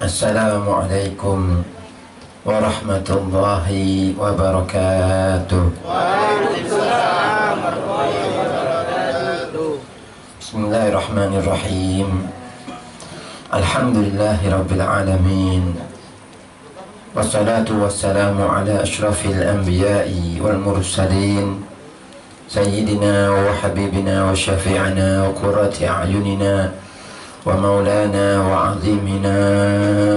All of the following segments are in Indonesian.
Assalamualaikum warahmatullahi wabarakatuh. Waalaikumsalam warahmatullahi wabarakatuh. Bismillahirrahmanirrahim. Alhamdulillahi rabbil alamin. Wassalatu wassalamu ala ashrafil anbiya'i wal mursalin Sayyidina wa habibina wa syafi'ina wa qurrati a'yunina wa maulana wa azimina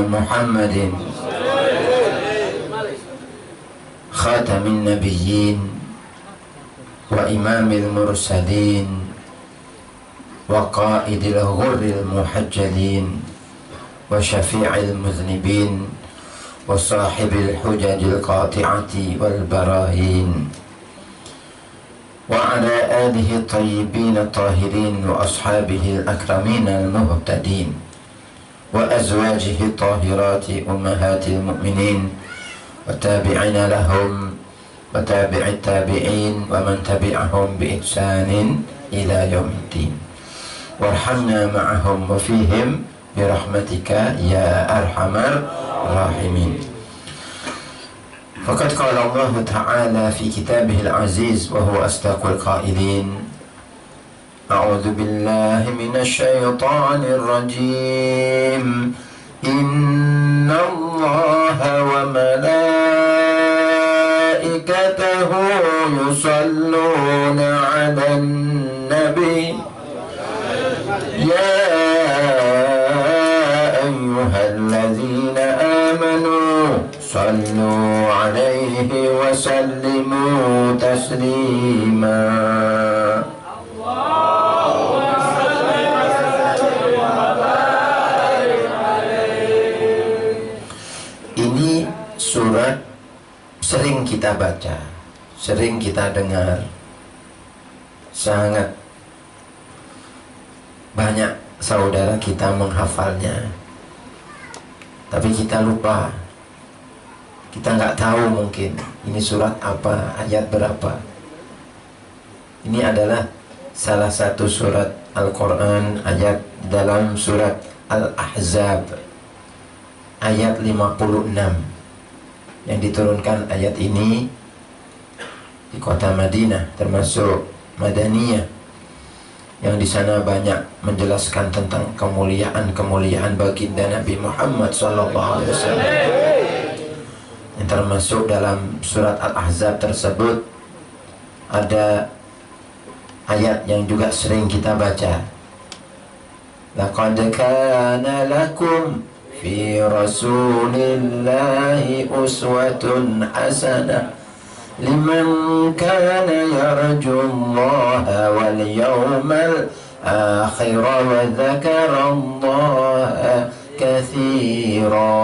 Muhammadin khatamin nabiyyin wa imamil mursalin wa qaidil ghurril muhajjalin wa syafi'il muznibin wa sahibil hujajil qati'ati wal barahin وعلى آله الطيبين الطاهرين وأصحابه الأكرمين المهتدين وأزواجه الطاهرات أمهات المؤمنين والتابعين لهم وتابع التابعين ومن تبعهم بإحسان إلى يوم الدين وارحمنا معهم وفيهم برحمتك يا أرحم الراحمين. Faqad qala Allah Ta'ala fi kitabihil aziz wa huwa asdaqul qailin. A'udzu billahi minasy syaithanir rajim. Inna Allaha wa malaikatahu yusalluna 'alan nabi. Ya ayyuhalladzina amanu sallu alaihi wa sallimu taslima. Allahumma salli wa sallim wa barik alaihi. Ini surat sering kita baca, sering kita dengar, sangat banyak saudara kita menghafalnya, tapi kita lupa. Kita nggak tahu mungkin ini surat apa, ayat berapa. Ini adalah salah satu surat Al-Quran, ayat dalam surat Al-Ahzab ayat 56 yang diturunkan. Ayat ini di kota Madinah, termasuk Madaniyah, yang di sana banyak menjelaskan tentang kemuliaan baginda Nabi Muhammad SAW. Yang termasuk dalam surat Al-Ahzab tersebut ada ayat yang juga sering kita baca. Laqad kana lakum fi rasulillahi uswatun hasanah liman kana yarjullaha wal yawmal akhir wa dzakarallaha katsira.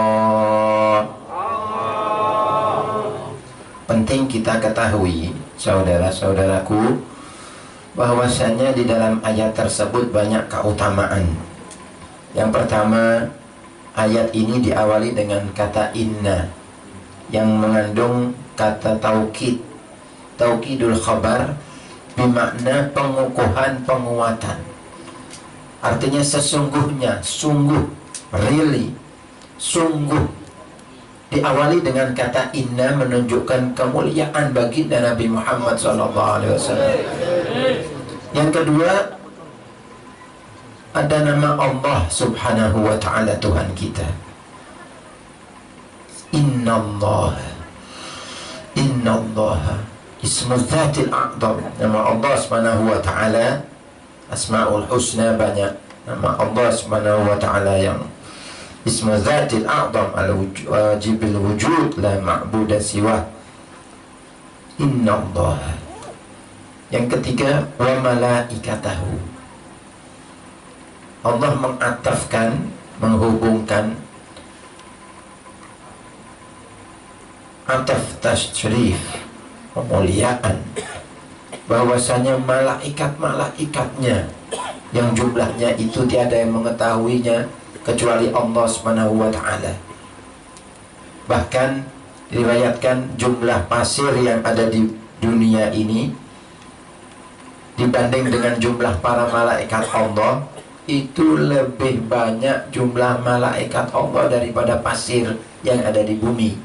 Penting kita ketahui, saudara-saudaraku, bahwasanya di dalam ayat tersebut banyak keutamaan. Yang pertama, ayat ini diawali dengan kata inna yang mengandung kata taukid, taukidul khabar, bermakna pengukuhan, penguatan. Artinya sesungguhnya, sungguh, really, sungguh. Diawali dengan kata inna menunjukkan kemuliaan baginda Nabi Muhammad SAW. Yang kedua, ada nama Allah Subhanahu wa Ta'ala, Tuhan kita. Inna Allah ismu dzatil a'zam. Nama Allah Subhanahu wa Ta'ala, Asmaul Husna banyak. Nama Allah Subhanahu wa Ta'ala yang Ismu dzatil a'zam al-wajibil wujud la ma'buda siwa. Inna Allah. Yang ketiga, wa malaikatahu. Allah mengatafkan, menghubungkan ataf tasyrif, pemuliaan, bahwasanya malaikat-malaikatnya yang jumlahnya itu tiada yang mengetahuinya kecuali Allah Subhanahu wa Ta'ala. Bahkan diriwayatkan jumlah pasir yang ada di dunia ini dibanding dengan jumlah para malaikat Allah itu lebih banyak jumlah malaikat Allah daripada pasir yang ada di bumi.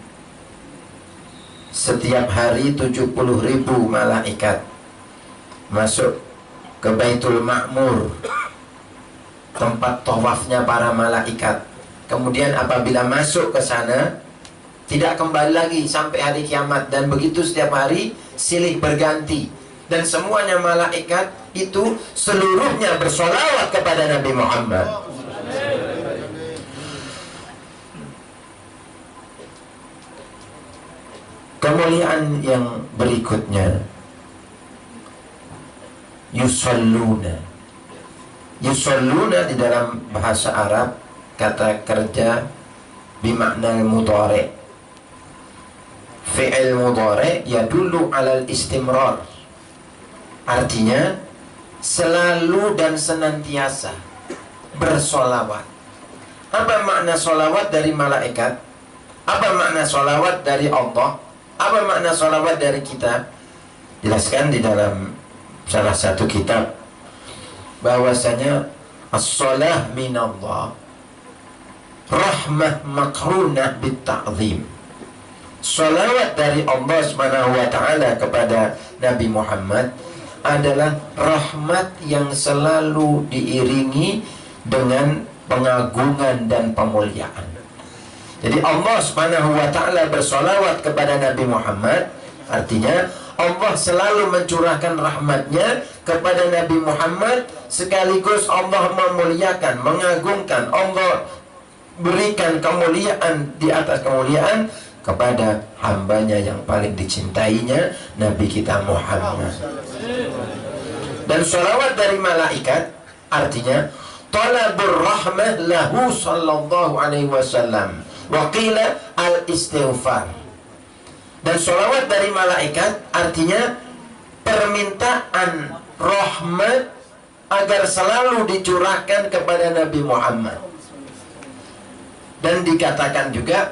Setiap hari 70.000 malaikat masuk ke Baitul Ma'mur, tempat tawafnya para malaikat. Kemudian apabila masuk ke sana, tidak kembali lagi sampai hari kiamat. Dan begitu setiap hari silih berganti. Dan semuanya malaikat itu seluruhnya bersolawat kepada Nabi Muhammad. Kemuliaan yang berikutnya, yusalluna. Yusalluna di dalam bahasa Arab kata kerja bimakna mudhari'. Fi'il mudhari' yadullu 'alal istimrar. Artinya selalu dan senantiasa bersolawat. Apa makna solawat dari malaikat? Apa makna solawat dari Allah? Apa makna solawat dari kita? Jelaskan di dalam salah satu kitab bahwasanya as-salah minallah rahmah makrunah bit-ta'zim. Salawat dari Allah Subhanahu wa taala kepada Nabi Muhammad adalah rahmat yang selalu diiringi dengan pengagungan dan pemuliaan. Jadi Allah Subhanahu wa taala bersolawat kepada Nabi Muhammad, artinya Allah selalu mencurahkan rahmatnya kepada Nabi Muhammad, sekaligus Allah memuliakan, mengagungkan, Allah berikan kemuliaan di atas kemuliaan kepada hambanya yang paling dicintainya, Nabi kita Muhammad. Dan sholawat dari malaikat artinya talabur rahmah lahu sallallahu alaihi wasallam wa qila al-istighfar. Dan sholawat dari malaikat artinya permintaan rahmat agar selalu dicurahkan kepada Nabi Muhammad. Dan dikatakan juga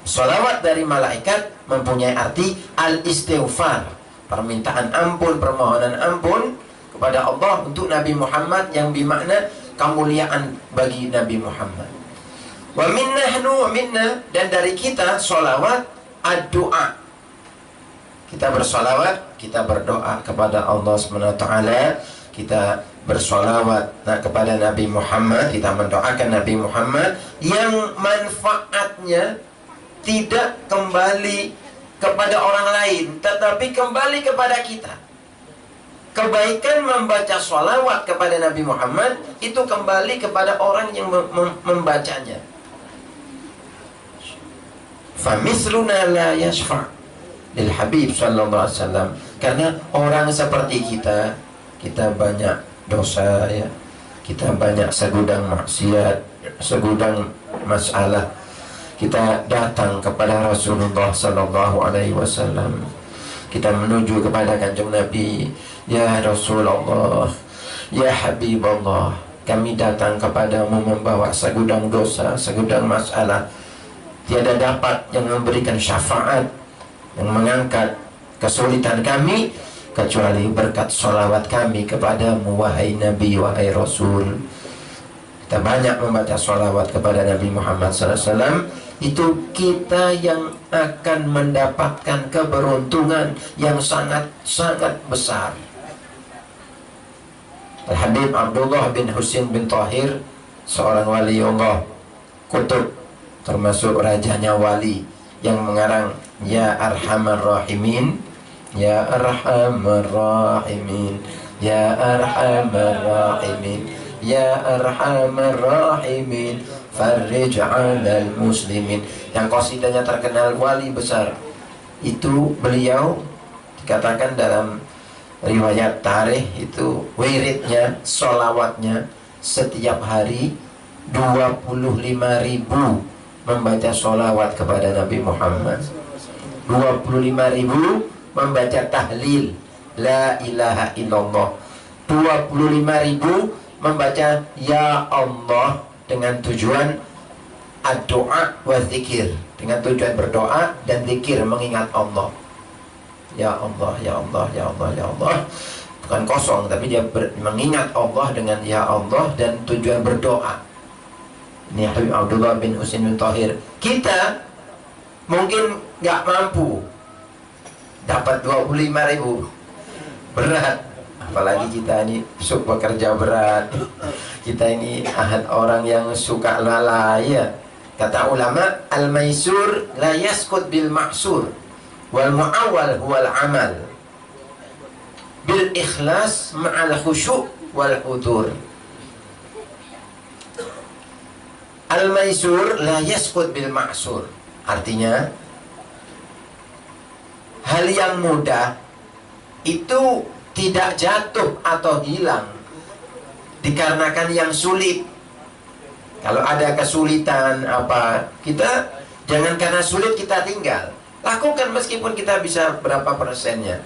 sholawat dari malaikat mempunyai arti al-istighfar, permintaan ampun, permohonan ampun kepada Allah untuk Nabi Muhammad, yang bermakna kemuliaan bagi Nabi Muhammad. Wa minna, dan dari kita sholawat ad-du'a. Kita bersolawat, kita berdoa kepada Allah SWT. Kita bersolawat kepada Nabi Muhammad, kita mendoakan Nabi Muhammad yang manfaatnya tidak kembali kepada orang lain, tetapi kembali kepada kita. Kebaikan membaca sholawat kepada Nabi Muhammad itu kembali kepada orang yang membacanya. Famisluna la yashfa' lil Habib sallallahu alaihi wasallam. Karena orang seperti kita banyak dosa ya. Kita banyak segudang maksiat, segudang masalah. Kita datang kepada Rasulullah sallallahu alaihi wasallam. Kita menuju kepada Kanjeng Nabi, ya Rasulullah, ya Habibullah, kami datang kepadamu membawa segudang dosa, segudang masalah. Tiada dapat yang memberikan syafaat, yang mengangkat kesulitan kami, kecuali berkat sholawat kami kepadamu, wahai Nabi, wahai Rasul. Kita banyak membaca sholawat kepada Nabi Muhammad SAW. Itu kita yang akan mendapatkan keberuntungan yang sangat-sangat besar. Al-Habib Abdullah bin Husin bin Tahir, seorang wali Allah kutub, termasuk rajanya wali, yang mengarang Ya Arhamar Rahimin, Ya Arhamar Rahimin, Ya Arhamar Rahimin, Ya Arhamar Rahimin, Farrij 'alal muslimin. Yang qasidanya terkenal, wali besar. Itu beliau dikatakan dalam riwayat tarikh itu wiridnya, sholawatnya setiap hari 25.000 membaca sholawat kepada Nabi Muhammad. 25.000 membaca tahlil la ilaha illallah. 25.000 membaca ya Allah dengan tujuan ad-doa wa zikir, dengan tujuan berdoa dan zikir mengingat Allah. Ya Allah, ya Allah, ya Allah, ya Allah. bukan kosong, tapi dia mengingat Allah dengan ya Allah dan tujuan berdoa. Ini Habib Abdullah bin Husain bin Thahir. Kita mungkin nggak mampu dapat 25.000, berat. Apalagi kita ini suka bekerja berat, kita ini orang yang suka lalai ya. Kata ulama, al-maisur la yaskut bil ma'sur wal mu'awwal huwal amal bil ikhlas ma'al khusyu' wal hudur. Al-maisur la yaskut bil ma'sur, artinya hal yang mudah itu tidak jatuh atau hilang dikarenakan yang sulit. Kalau ada kesulitan apa, kita jangan karena sulit kita tinggal. Lakukan meskipun kita bisa berapa persennya.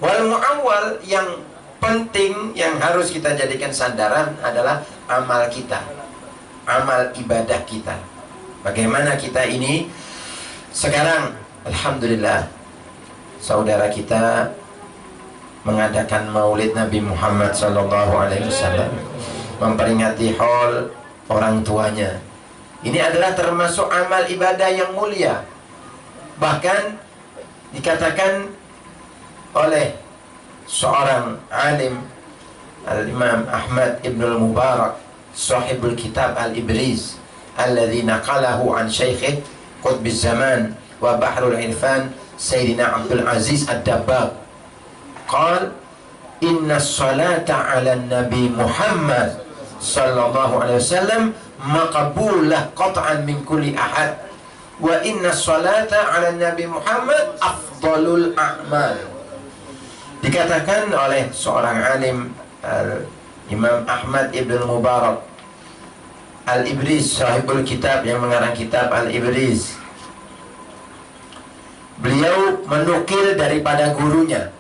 Wal mu'awwal, yang penting yang harus kita jadikan sandaran adalah amal kita, amal ibadah kita. Bagaimana kita ini sekarang, alhamdulillah, saudara kita mengadakan maulid Nabi Muhammad SAW, memperingati haul orang tuanya. Ini adalah termasuk amal ibadah yang mulia. Bahkan dikatakan oleh seorang alim, Al-Imam Ahmad Ibn Al-Mubarak, sahibul kitab Al-Ibriz, alladhi naqalahu an syaikhih Qutbiz Zaman wa Bahrul Irfan Sayyidina Abdul Aziz Ad-Dabbagh, qal inna salata ala nabi Muhammad sallallahu alaihi wasallam maqbulah qat'an min kulli ahad wa inna salata ala nabi Muhammad afdalul a'mal. Dikatakan oleh seorang alim, Imam Ahmad Ibn Mubarak Al-Ibriz, sahibul kitab yang mengarang kitab Al-Ibriz, beliau menukil daripada gurunya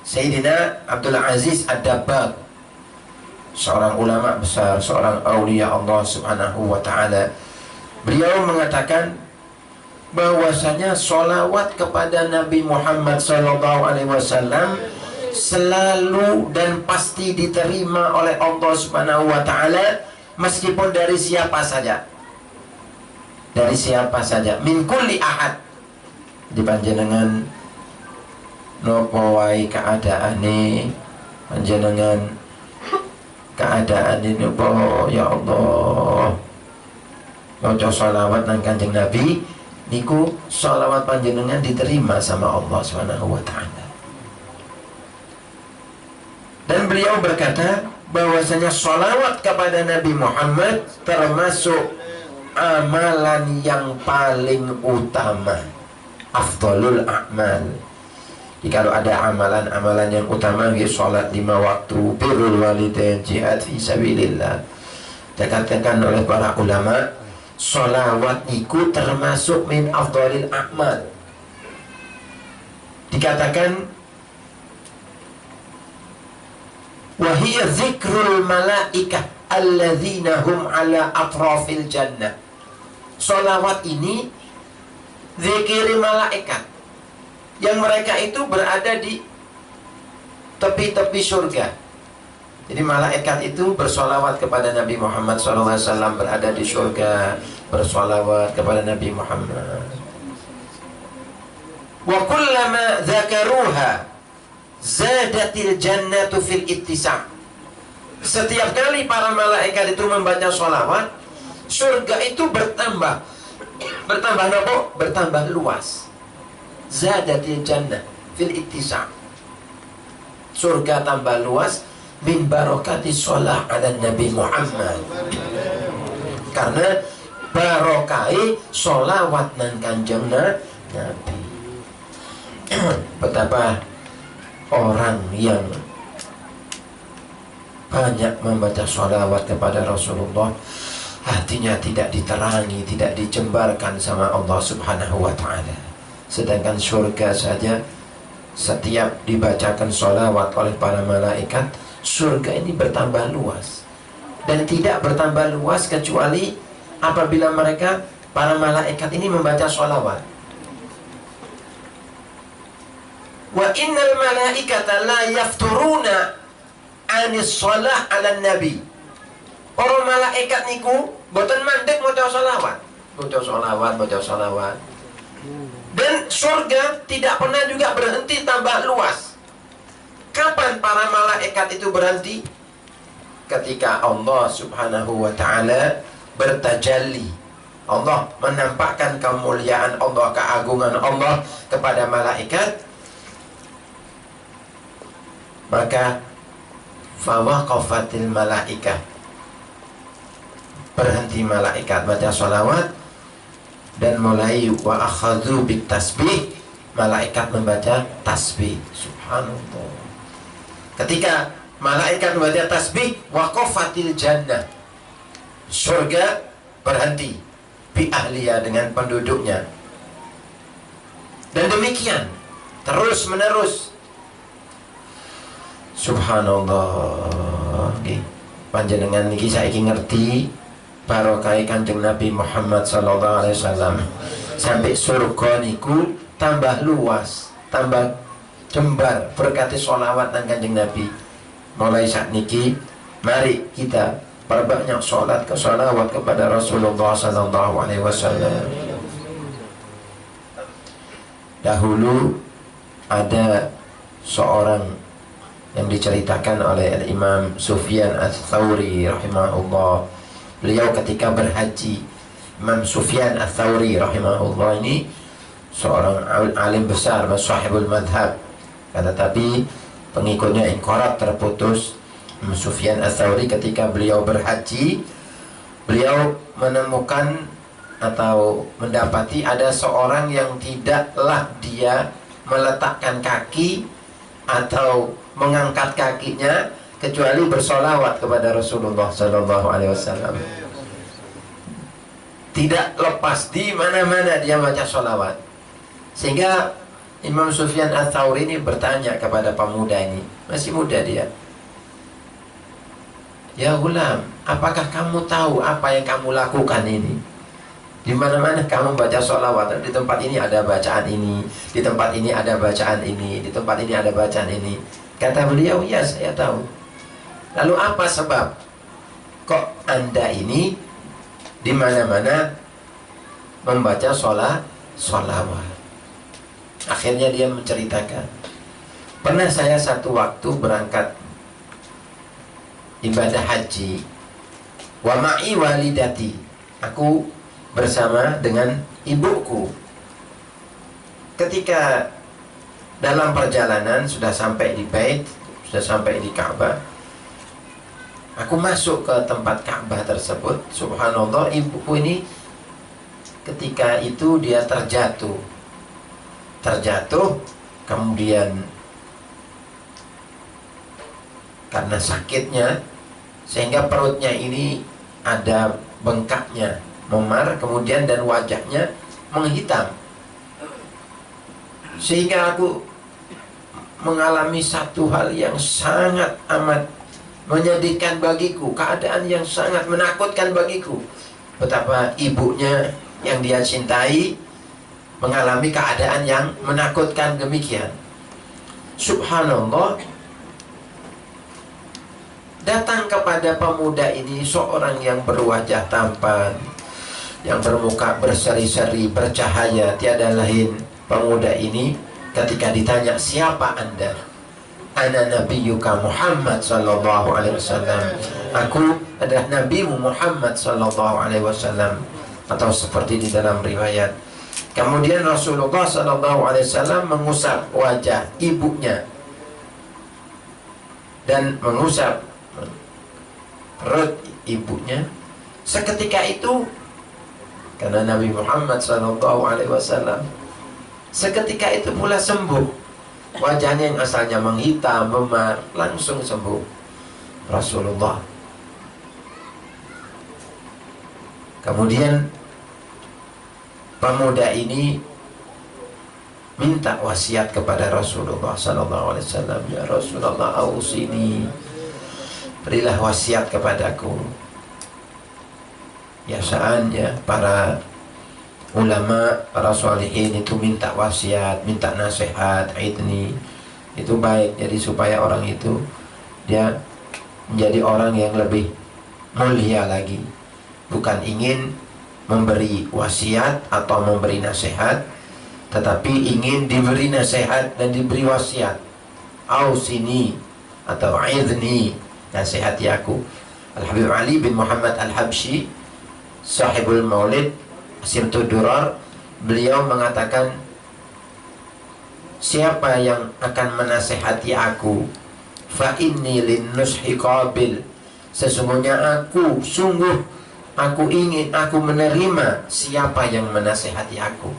Sayyidina Abdul Aziz Ad-Dabbagh, seorang ulama besar, seorang aulia Allah subhanahu wa ta'ala. Beliau mengatakan bahwasanya sholawat kepada Nabi Muhammad SAW selalu dan pasti diterima oleh Allah subhanahu wa ta'ala, meskipun dari siapa saja, dari siapa saja, min kulli ahad. Di panjenengan nopo wae keadaane, panjenengan keadaan ini nopo, ya Allah, maca sholawat nang Kanjeng Nabi niku, sholawat panjenengan diterima sama Allah Subhanahu wa taala. Dan beliau berkata bahwasanya sholawat kepada Nabi Muhammad termasuk amalan yang paling utama, afdalul a'mal. Kalau ada amalan-amalan yang utama, sholat 5 waktu, birrul walidain, jihad fi sabilillah, dikatakan oleh para ulama, sholawat itu termasuk min afdalil a'mal. Dikatakan wahiyya zikrul malaikah alladzina hum ala atrafil jannah. Sholawat ini zikir malaikat yang mereka itu berada di tepi-tepi surga. Jadi malaikat itu bersolawat kepada Nabi Muhammad SAW, berada di surga, bersolawat kepada Nabi Muhammad. Wa kullama dzakaruha zadatil jannatu fil ittisa'. Setiap kali para malaikat itu membaca solawat, surga itu bertambah apa? Bertambah luas. Zadatil jannah fil ittisa'. Surga tambah luas min barokati sholah ala Nabi Muhammad, karena barokai sholawat nan Kanjeng Nabi. Betapa orang yang banyak membaca sholawat kepada Rasulullah, hatinya tidak diterangi, tidak dijembarkan sama Allah Subhanahu wa ta'ala. Sedangkan surga saja, setiap dibacakan sholawat oleh para malaikat, surga ini bertambah luas. Dan tidak bertambah luas kecuali apabila mereka, para malaikat ini membaca sholawat. Wa innal malaikata la yafturuna anis shalah ala nabi. Para malaikat niku boten mandek maca selawat. Maca selawat. Dan surga tidak pernah juga berhenti tambah luas. Kapan para malaikat itu berhenti? Ketika Allah subhanahu wa ta'ala bertajalli. Allah menampakkan kemuliaan Allah, keagungan Allah kepada malaikat. Maka fawaqafatil malaikah, berhenti malaikat baca sholawat, dan mulai wa akhadhu bit tasbih, malaikat membaca tasbih. Subhanallah. Ketika malaikat membaca tasbih, waqafatil jannah, surga berhenti bi ahliya, dengan penduduknya. Dan demikian terus menerus. Subhanallah. Okay. Panjenengan niki saiki ngerti barokah Kanjeng Nabi Muhammad sallallahu alaihi wasallam. Sampai surga niku tambah luas, tambah jembar berkati sholawat dan Kanjeng Nabi. Mulai saat niki mari kita perbanyak sholat ke sholawat kepada Rasulullah sallallahu alaihi wasallam. Dahulu ada seorang yang diceritakan oleh Imam Sufyan Ats-Tsauri rahimahullah. Beliau ketika berhaji, Imam Sufyan Ats-Tsauri rahimahullah ini seorang alim besar, sahibul madhab. Tetapi pengikutnya inqirad, terputus. Imam Sufyan Ats-Tsauri ketika beliau berhaji, beliau menemukan atau mendapati ada seorang yang tidaklah dia meletakkan kaki atau mengangkat kakinya kecuali bersolawat kepada Rasulullah Sallallahu Alaihi Wasallam. Tidak lepas, di mana-mana dia baca solawat. Sehingga Imam Sufyan Ats-Tsauri ini bertanya kepada pemuda ini, masih muda dia, ya gulam, apakah kamu tahu apa yang kamu lakukan ini? Di mana-mana kamu baca sholawat, di tempat ini ada bacaan ini, di tempat ini ada bacaan ini, di tempat ini ada bacaan ini. Kata beliau, ya saya tahu. Lalu apa sebab kok Anda ini di mana-mana membaca sholawat? Akhirnya dia menceritakan, pernah saya satu waktu berangkat ibadah haji, wa ma'i walidati, aku bersama dengan ibuku. Ketika dalam perjalanan sudah sampai di Bait, sudah sampai di Ka'bah, aku masuk ke tempat Ka'bah tersebut. Subhanallah, ibuku ini ketika itu dia terjatuh, kemudian karena sakitnya sehingga perutnya ini ada bengkaknya, memar, kemudian dan wajahnya menghitam, sehingga aku mengalami satu hal yang sangat amat menyedihkan bagiku, keadaan yang sangat menakutkan bagiku. Betapa ibunya yang dia cintai mengalami keadaan yang menakutkan demikian. Subhanallah, datang kepada pemuda ini seorang yang berwajah tampan, yang bermuka berseri-seri, bercahaya, tiada lain. Pemuda ini ketika ditanya, siapa Anda? Ana nabiyyuka Muhammad sallallahu alaihi wasallam. Aku adalah nabimu Muhammad sallallahu alaihi wasallam, atau seperti di dalam riwayat. Kemudian Rasulullah sallallahu alaihi wasallam mengusap wajah ibunya dan mengusap perut ibunya. Seketika itu, karena Nabi Muhammad SAW, seketika itu pula sembuh. Wajahnya yang asalnya menghitam, memar, langsung sembuh Rasulullah. Kemudian pemuda ini minta wasiat kepada Rasulullah SAW. Ya Rasulullah, ausini, berilah wasiat kepadaku. Biasaannya para ulama, para sholihin itu minta wasiat, minta nasihat, idni, itu baik. Jadi supaya orang itu dia menjadi orang yang lebih mulia lagi, bukan ingin memberi wasiat atau memberi nasihat, tetapi ingin diberi nasihat dan diberi wasiat. Ausini atau idni, nasihati aku. Al-Habib Ali bin Muhammad Al-Habsyi, sahibul maulid Simtud Durar, beliau mengatakan, siapa yang akan menasihati aku, fa inni lin nushi qabil, sesungguhnya aku ingin, aku menerima siapa yang menasihati aku.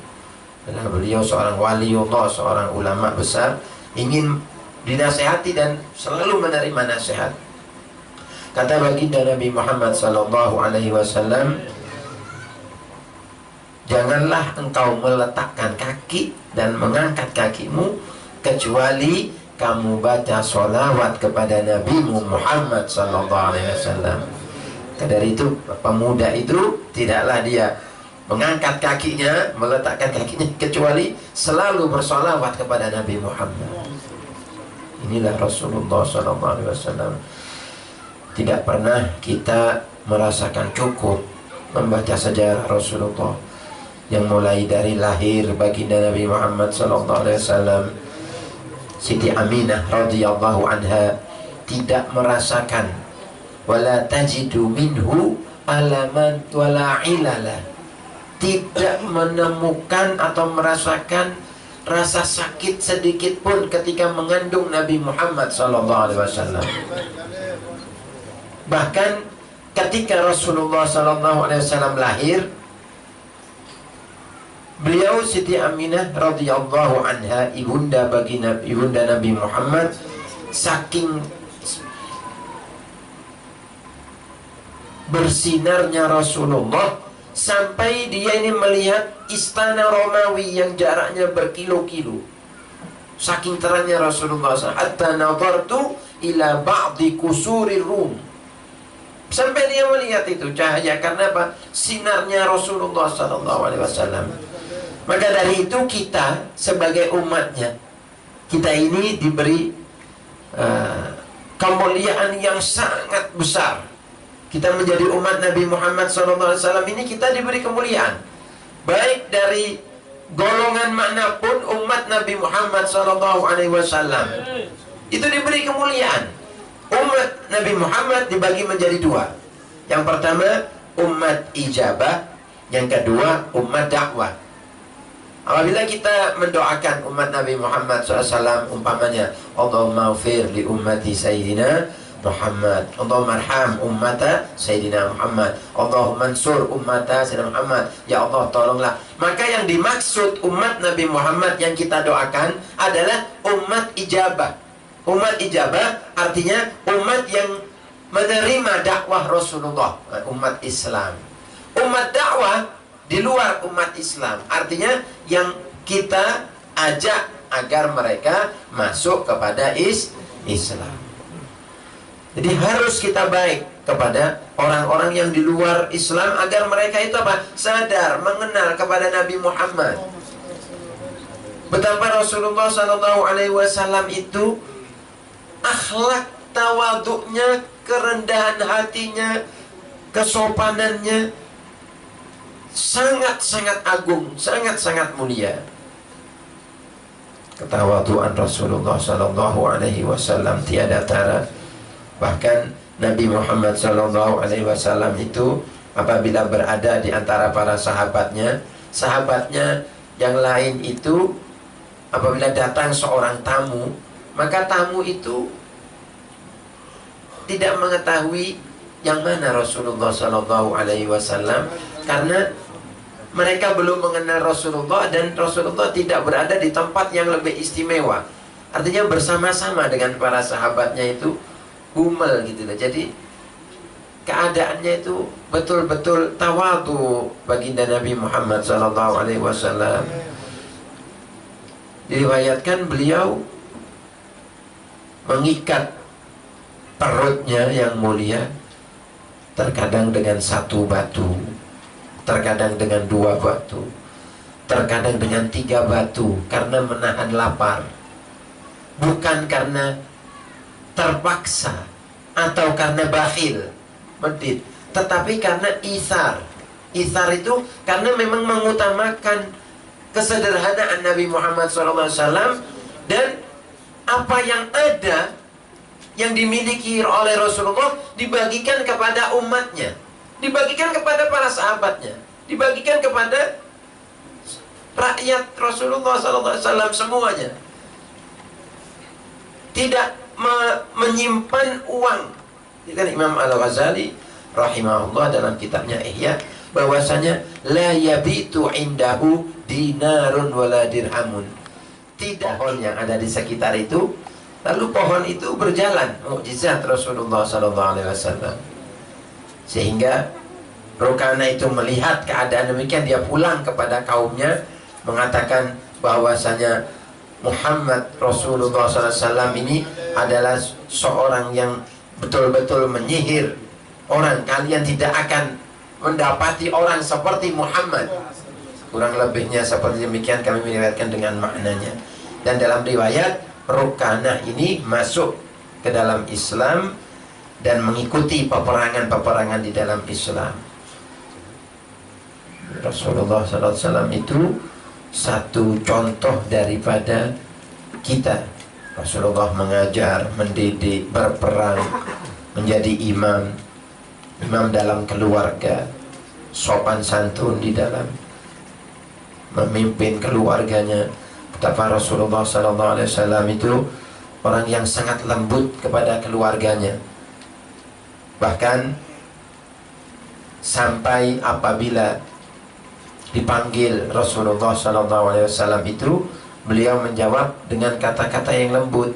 Karena beliau seorang waliullah, seorang ulama besar, ingin dinasihati dan selalu menerima nasihat. Kata baginda Nabi Muhammad SAW, janganlah engkau meletakkan kaki dan mengangkat kakimu kecuali kamu baca sholawat kepada Nabi Muhammad SAW. Dari itu pemuda itu tidaklah dia mengangkat kakinya, meletakkan kakinya, kecuali selalu bersolawat kepada Nabi Muhammad. Inilah Rasulullah SAW. Tidak pernah kita merasakan cukup membaca sejarah Rasulullah, yang mulai dari lahir baginda Nabi Muhammad SAW. Siti Aminah radhiyallahu anha tidak merasakan wala tajidu minhu alaman wala ilala, tidak menemukan atau merasakan rasa sakit sedikit pun ketika mengandung Nabi Muhammad SAW. Bahkan ketika Rasulullah SAW lahir, beliau Siti Aminah radhiyallahu anha, ibunda Nabi Muhammad, saking bersinarnya Rasulullah sampai dia ini melihat istana Romawi yang jaraknya berkilo-kilo. Saking terangnya Rasulullah SAW, hatta nadartu ila ba'di kusuri Rum, sampai dia melihat itu cahaya. Karena apa? Sinarnya Rasulullah SAW. Maka dari itu kita sebagai umatnya, kita ini diberi kemuliaan yang sangat besar. Kita menjadi umat Nabi Muhammad SAW ini, kita diberi kemuliaan. Baik dari golongan manapun, umat Nabi Muhammad SAW itu diberi kemuliaan. Umat Nabi Muhammad dibagi menjadi dua. Yang pertama umat ijabah, yang kedua umat dakwah. Apabila kita mendoakan umat Nabi Muhammad SAW, umpamanya Allahumma ufir li ummati Sayyidina Muhammad, Allahumma arham ummata Sayyidina Muhammad, Allahumma ansur ummata Sayyidina Muhammad, ya Allah tolonglah. Maka yang dimaksud umat Nabi Muhammad yang kita doakan adalah umat ijabah. Umat ijabah artinya umat yang menerima dakwah Rasulullah, umat Islam. Umat dakwah di luar umat Islam, artinya yang kita ajak agar mereka masuk kepada Islam. Jadi harus kita baik kepada orang-orang yang di luar Islam agar mereka itu apa? Sadar, mengenal kepada Nabi Muhammad. Betapa Rasulullah SAW itu akhlak tawaduknya, kerendahan hatinya, kesopanannya sangat-sangat agung, sangat-sangat mulia. Ketawaduan Rasulullah SAW tiada tara. Bahkan Nabi Muhammad SAW itu apabila berada di antara para sahabatnya yang lain itu, apabila datang seorang tamu, maka tamu itu tidak mengetahui yang mana Rasulullah SAW, karena mereka belum mengenal Rasulullah dan Rasulullah tidak berada di tempat yang lebih istimewa. Artinya bersama-sama dengan para sahabatnya itu humel gitu loh. Jadi keadaannya itu betul-betul tawadu baginda Nabi Muhammad SAW. Diriwayatkan beliau mengikat perutnya yang mulia terkadang dengan satu batu, terkadang dengan dua batu, terkadang dengan 3 batu karena menahan lapar, bukan karena terpaksa atau karena bakhil, medit, tetapi karena isar. Isar itu karena memang mengutamakan kesederhanaan Nabi Muhammad SAW dan apa yang ada yang dimiliki oleh Rasulullah dibagikan kepada umatnya, dibagikan kepada para sahabatnya, dibagikan kepada rakyat Rasulullah SAW semuanya. Tidak menyimpan uang. Kan Imam Al-Ghazali rahimahullah dalam kitabnya Ihya bahwasanya la yabitu indahu dinarun wala dirhamun. Tidak pohon yang ada di sekitar itu, lalu pohon itu berjalan, mukjizat Rasulullah SAW. Sehingga Rukana itu melihat keadaan demikian, dia pulang kepada kaumnya mengatakan bahwasanya Muhammad Rasulullah SAW ini adalah seorang yang betul-betul menyihir orang. Kalian tidak akan mendapati orang seperti Muhammad. Kurang lebihnya seperti demikian kami meriwayatkan dengan maknanya. Dan dalam riwayat Rukanah ini masuk ke dalam Islam dan mengikuti peperangan-peperangan di dalam Islam. Rasulullah SAW itu satu contoh daripada kita. Rasulullah mengajar, mendidik, berperang, menjadi imam dalam keluarga, sopan santun di dalam memimpin keluarganya. Betapa Rasulullah SAW itu orang yang sangat lembut kepada keluarganya. Bahkan sampai apabila dipanggil Rasulullah SAW itu, beliau menjawab dengan kata-kata yang lembut.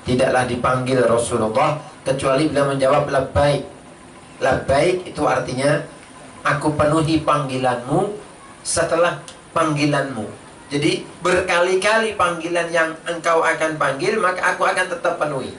Tidaklah dipanggil Rasulullah kecuali beliau menjawab labbaik. Labbaik itu artinya aku penuhi panggilanmu setelah panggilanmu. Jadi berkali-kali panggilan yang engkau akan panggil, maka aku akan tetap penuhi.